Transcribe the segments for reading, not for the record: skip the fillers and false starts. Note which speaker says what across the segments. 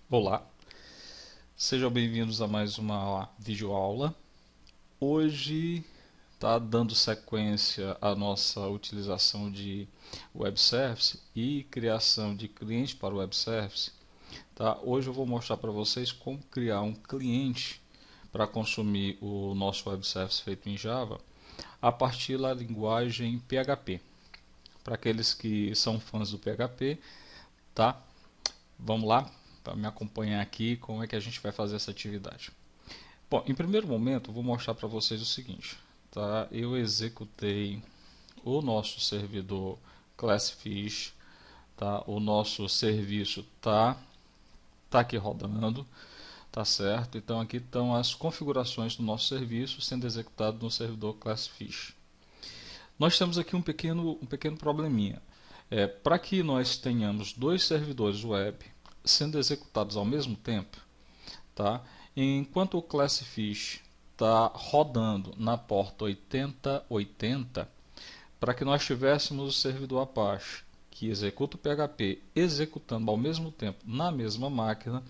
Speaker 1: Olá, sejam bem-vindos a mais uma videoaula. Hoje está dando sequência à nossa utilização de web service e criação de cliente para o web service. Tá? Hoje eu vou mostrar para vocês como criar um cliente para consumir o nosso web service feito em Java a partir da linguagem PHP. Para aqueles que são fãs do PHP, tá? Vamos lá, para me acompanhar aqui, como é que a gente vai fazer essa atividade. Bom, em primeiro momento, vou mostrar para vocês o seguinte, tá? Eu executei o nosso servidor ClassFish, tá? O nosso serviço tá aqui rodando, tá certo? Então aqui estão as configurações do nosso serviço sendo executado no servidor ClassFish. Nós temos aqui um pequeno probleminha. Para que nós tenhamos dois servidores web sendo executados ao mesmo tempo, tá? Enquanto o ClassFish está rodando na porta 8080, para que nós tivéssemos o servidor Apache que executa o PHP executando ao mesmo tempo na mesma máquina,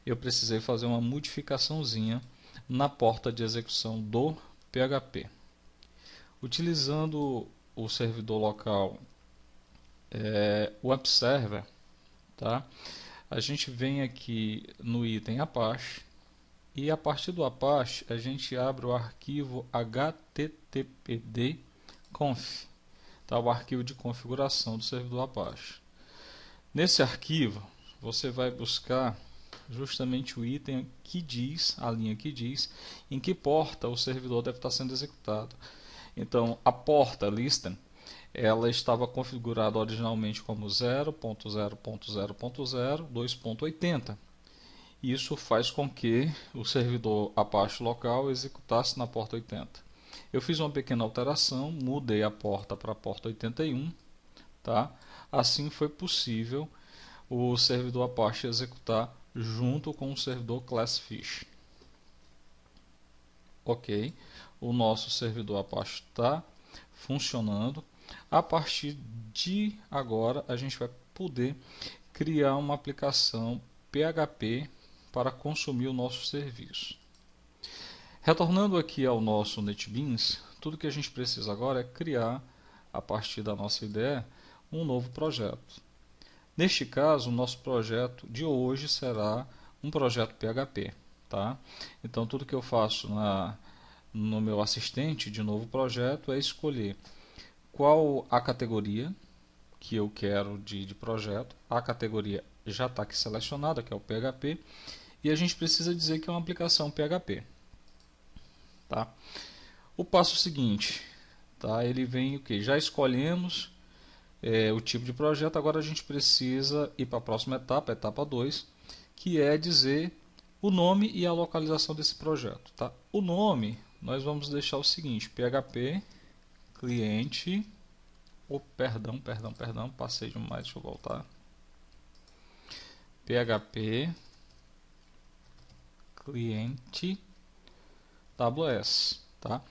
Speaker 1: eu precisei fazer uma modificaçãozinha na porta de execução do PHP. Utilizando o servidor local Web Server, tá? A gente vem aqui no item Apache e a partir do Apache a gente abre o arquivo httpd-conf, tá? O arquivo de configuração do servidor Apache. Nesse arquivo você vai buscar justamente o item que diz, a linha que diz em que porta o servidor deve estar sendo executado. Então a porta listen ela estava configurada originalmente como 0.0.0.0 2.80. Isso faz com que o servidor Apache local executasse na porta 80. Eu fiz uma pequena alteração, mudei a porta para a porta 81, tá? Assim foi possível o servidor Apache executar junto com o servidor ClassFish. Ok, o nosso servidor Apache está funcionando. A partir de agora, a gente vai poder criar uma aplicação PHP para consumir o nosso serviço. Retornando aqui ao nosso NetBeans, tudo que a gente precisa agora é criar, a partir da nossa ideia, um novo projeto. Neste caso, o nosso projeto de hoje será um projeto PHP. Tá? Então, tudo que eu faço no meu assistente de novo projeto é escolher qual a categoria que eu quero de projeto. A categoria já está aqui selecionada, que é o PHP, e a gente precisa dizer que é uma aplicação PHP. Tá? O passo seguinte, tá? Ele vem o que? Já escolhemos o tipo de projeto, agora a gente precisa ir para a próxima etapa, a etapa 2, que é dizer o nome e a localização desse projeto. Tá? O nome, nós vamos deixar o seguinte, PHP cliente, perdão, passei demais, deixa eu voltar. PHP cliente AWS, tá?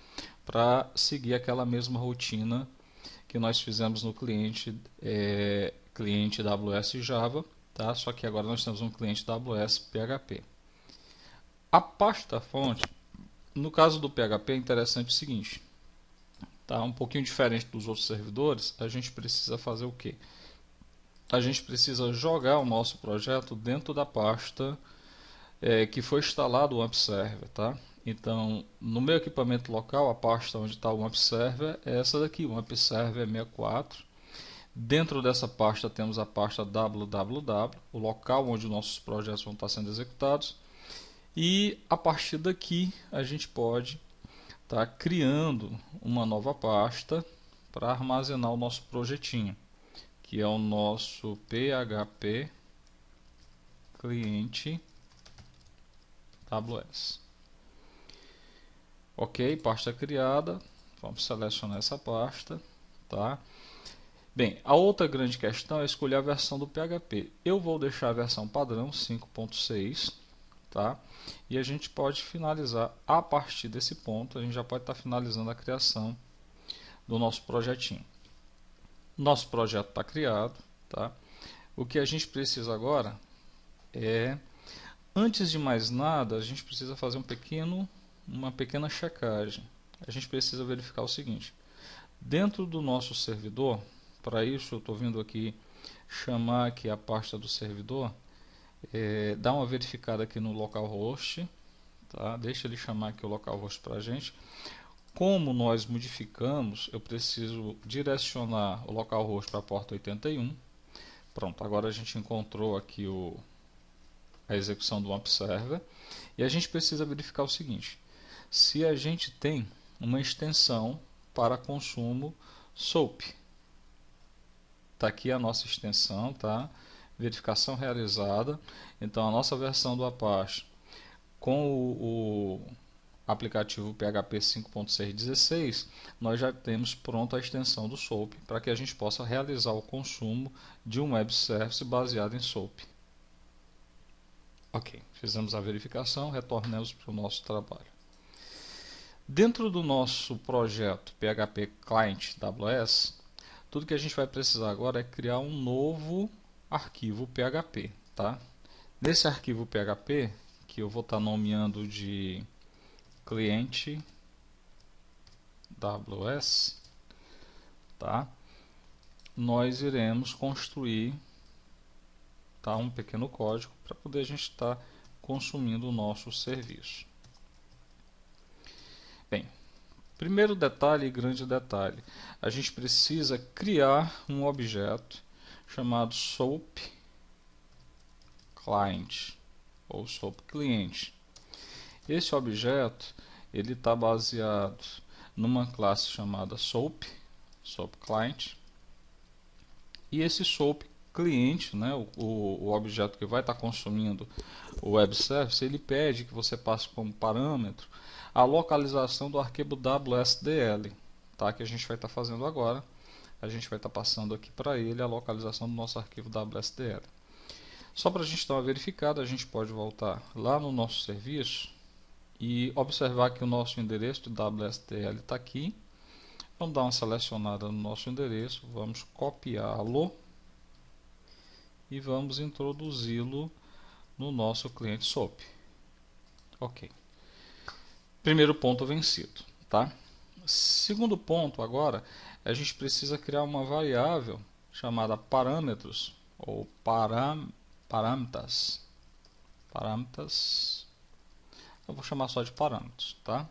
Speaker 1: Para seguir aquela mesma rotina que nós fizemos no cliente AWS Java, tá? Só que agora nós temos um cliente AWS PHP. A pasta fonte, no caso do PHP, é interessante o seguinte, tá? Um pouquinho diferente dos outros servidores, a gente precisa fazer o quê? A gente precisa jogar o nosso projeto dentro da pasta que foi instalado o Web Server, tá? Então, no meu equipamento local, a pasta onde está o Web Server é essa daqui, o Web Server 64. Dentro dessa pasta temos a pasta www, o local onde nossos projetos vão estar sendo executados. E a partir daqui a gente pode estar criando uma nova pasta para armazenar o nosso projetinho, que é o nosso PHP cliente AWS. Ok, pasta criada, vamos selecionar essa pasta, tá? Bem, a outra grande questão é escolher a versão do PHP. Eu vou deixar a versão padrão 5.6, tá? E a gente pode finalizar a partir desse ponto, a gente já pode estar finalizando a criação do nosso projetinho. Nosso projeto está criado, tá? O que a gente precisa agora é Antes de mais nada, a gente precisa fazer uma pequena checagem. A gente precisa verificar o seguinte: dentro do nosso servidor, para isso eu estou vindo aqui chamar aqui a pasta do servidor, dá uma verificada aqui no localhost, tá? Deixa ele chamar aqui o localhost para a gente. Como nós modificamos, eu preciso direcionar o localhost para a porta 81. Pronto, agora a gente encontrou aqui a execução do observer. E a gente precisa verificar o seguinte: se a gente tem uma extensão para consumo SOAP. Está aqui a nossa extensão, tá? Verificação realizada. Então a nossa versão do Apache com o aplicativo PHP 5.6.16, nós já temos pronta a extensão do SOAP para que a gente possa realizar o consumo de um web service baseado em SOAP. Ok, fizemos a verificação, retornamos para o nosso trabalho. Dentro do nosso projeto PHP Client AWS, tudo que a gente vai precisar agora é criar um novo arquivo PHP, tá? Nesse arquivo PHP, que eu vou estar nomeando de cliente AWS, tá? Nós iremos construir, tá, um pequeno código para poder a gente estar consumindo o nosso serviço. Bem, primeiro detalhe e grande detalhe, a gente precisa criar um objeto chamado SOAP Client ou SOAP Cliente. Esse objeto ele está baseado numa classe chamada SOAP Client, e esse SOAP cliente, né, o objeto que vai estar consumindo o web service, ele pede que você passe como parâmetro a localização do arquivo WSDL, tá, que a gente vai estar fazendo agora. A gente vai estar passando aqui para ele a localização do nosso arquivo WSDL. Só para a gente dar uma verificada, a gente pode voltar lá no nosso serviço e observar que o nosso endereço de WSDL está aqui. Vamos dar uma selecionada no nosso endereço, vamos copiá-lo e vamos introduzi-lo no nosso cliente SOAP. Ok. Primeiro ponto vencido, tá? Segundo ponto agora, a gente precisa criar uma variável chamada parâmetros ou parâmetros. Eu vou chamar só de parâmetros, tá?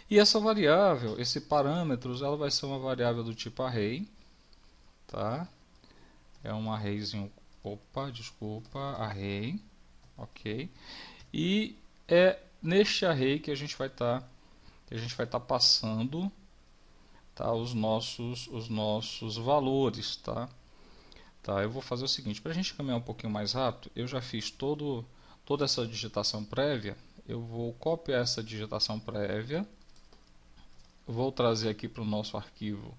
Speaker 1: E essa variável, esse parâmetros, ela vai ser uma variável do tipo array, tá? É um arrayzinho, array, ok? E é neste array que a gente vai estar passando, tá, os nossos valores, tá? Eu vou fazer o seguinte, para a gente caminhar um pouquinho mais rápido, eu já fiz toda essa digitação prévia. Eu vou copiar essa digitação prévia, vou trazer aqui para o nosso arquivo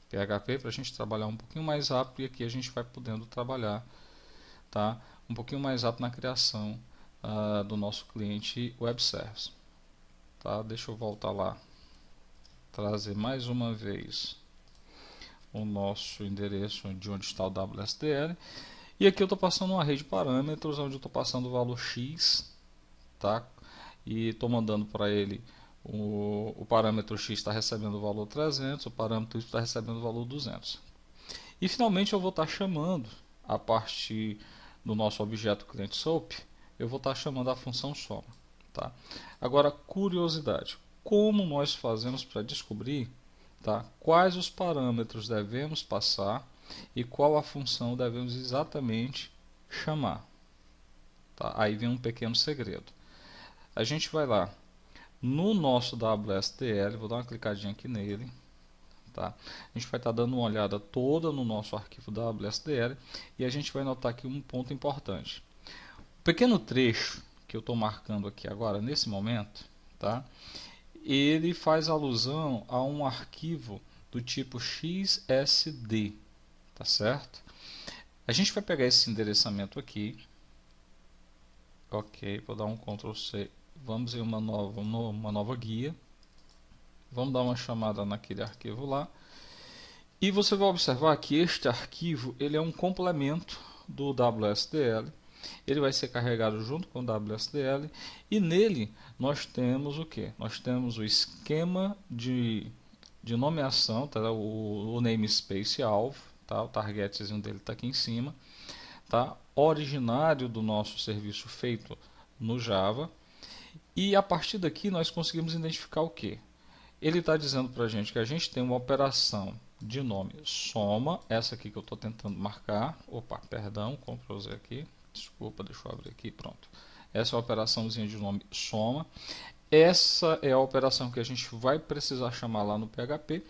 Speaker 1: PHP para a gente trabalhar um pouquinho mais rápido, e aqui a gente vai podendo trabalhar, tá, um pouquinho mais rápido na criação do nosso cliente web service, tá? Deixa eu voltar lá, trazer mais uma vez o nosso endereço de onde está o WSDL, e aqui eu estou passando um array de parâmetros onde eu estou passando o valor x, tá? E estou mandando para ele o parâmetro x está recebendo o valor 300, o parâmetro y está recebendo o valor 200. E finalmente eu vou estar chamando, a partir do nosso objeto cliente SOAP, eu vou estar chamando a função soma, tá? Agora, curiosidade, como nós fazemos para descobrir, tá, quais os parâmetros devemos passar e qual a função devemos exatamente chamar, tá? Aí vem um pequeno segredo. A gente vai lá no nosso WSDL, vou dar uma clicadinha aqui nele, tá? A gente vai estar dando uma olhada toda no nosso arquivo WSDL e a gente vai notar aqui um ponto importante. O pequeno trecho que eu estou marcando aqui agora, nesse momento, tá? Ele faz alusão a um arquivo do tipo XSD, tá certo? A gente vai pegar esse endereçamento aqui, ok, vou dar um Ctrl C, vamos em uma nova guia, vamos dar uma chamada naquele arquivo lá, e você vai observar que este arquivo ele é um complemento do WSDL, Ele vai ser carregado junto com o WSDL e nele nós temos o que? Nós temos o esquema de nomeação, tá? o namespace alvo, tá? O targetzinho dele está aqui em cima, tá? Originário do nosso serviço feito no Java. E a partir daqui nós conseguimos identificar o que? Ele está dizendo para a gente que a gente tem uma operação de nome soma, essa aqui que eu estou tentando marcar, opa, perdão, Ctrl Z aqui, desculpa, deixa eu abrir aqui, pronto. Essa é a operaçãozinha de nome soma. Essa é a operação que a gente vai precisar chamar lá no PHP.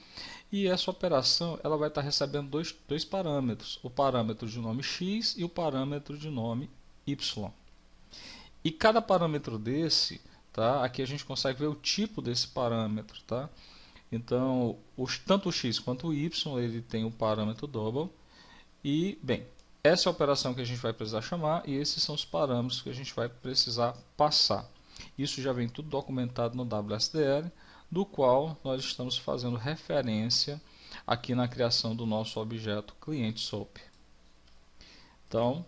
Speaker 1: E essa operação ela vai estar recebendo dois parâmetros, o parâmetro de nome x e o parâmetro de nome y. E cada parâmetro desse, tá, aqui a gente consegue ver o tipo desse parâmetro. Tá? Então, tanto o x quanto o y ele tem o parâmetro double. E, bem, essa é a operação que a gente vai precisar chamar e esses são os parâmetros que a gente vai precisar passar. Isso já vem tudo documentado no WSDL, do qual nós estamos fazendo referência aqui na criação do nosso objeto cliente SOAP. Então,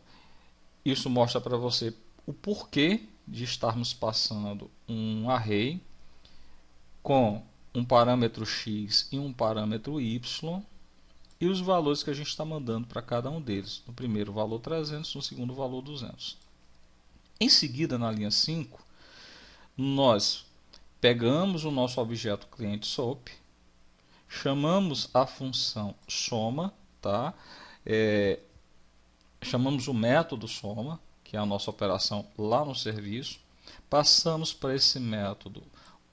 Speaker 1: isso mostra para você o porquê de estarmos passando um array com um parâmetro x e um parâmetro y e os valores que a gente está mandando para cada um deles. No primeiro valor 300, no segundo valor 200. Em seguida, na linha 5, nós pegamos o nosso objeto cliente SOAP, chamamos a função soma, tá? Chamamos o método soma, que é a nossa operação lá no serviço, passamos para esse método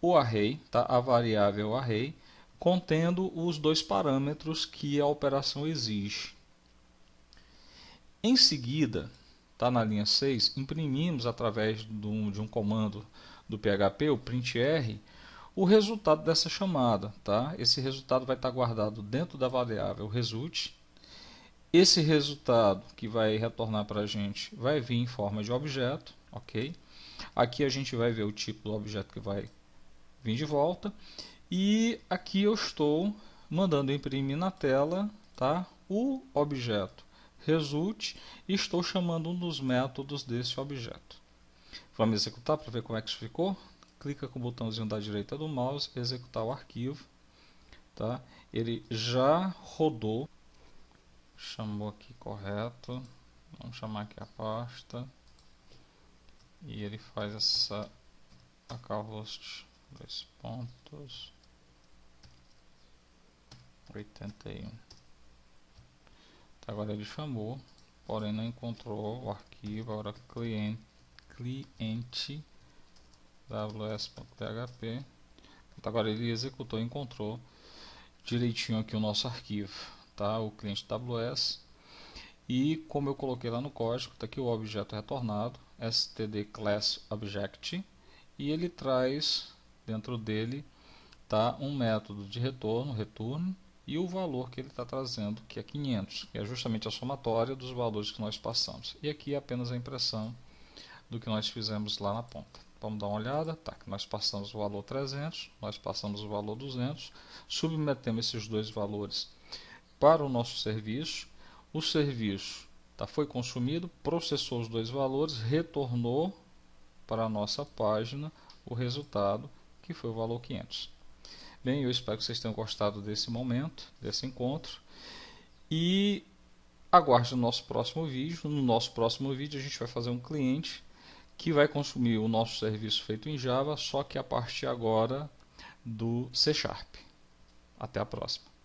Speaker 1: o array, tá? A variável array, contendo os dois parâmetros que a operação exige. Em seguida, tá na linha 6, imprimimos através de um comando do PHP, o printr, o resultado dessa chamada. Tá? Esse resultado vai estar guardado dentro da variável result. Esse resultado que vai retornar para a gente vai vir em forma de objeto. Ok? Aqui a gente vai ver o tipo do objeto que vai vir de volta. E aqui eu estou mandando imprimir na tela, tá? O objeto result e estou chamando um dos métodos desse objeto. Vamos executar para ver como é que isso ficou. Clica com o botãozinho da direita do mouse, executar o arquivo. Tá? Ele já rodou. Chamou aqui correto. Vamos chamar aqui a pasta. E ele faz essa localhost 2.81. Agora ele chamou, porém não encontrou o arquivo. Agora cliente ws.php. Agora ele executou e encontrou direitinho aqui o nosso arquivo, tá? O cliente ws. E como eu coloquei lá no código, está aqui o objeto retornado, std class object, e ele traz dentro dele, tá, um método de retorno, return, e o valor que ele está trazendo, que é 500, que é justamente a somatória dos valores que nós passamos. E aqui é apenas a impressão do que nós fizemos lá na ponta. Vamos dar uma olhada, tá, que nós passamos o valor 300, nós passamos o valor 200, submetemos esses dois valores para o nosso serviço, o serviço foi consumido, processou os dois valores, retornou para a nossa página o resultado, que foi o valor 500. Bem, eu espero que vocês tenham gostado desse momento, desse encontro. E aguarde o nosso próximo vídeo. No nosso próximo vídeo a gente vai fazer um cliente que vai consumir o nosso serviço feito em Java, só que a partir agora do C#. Até a próxima.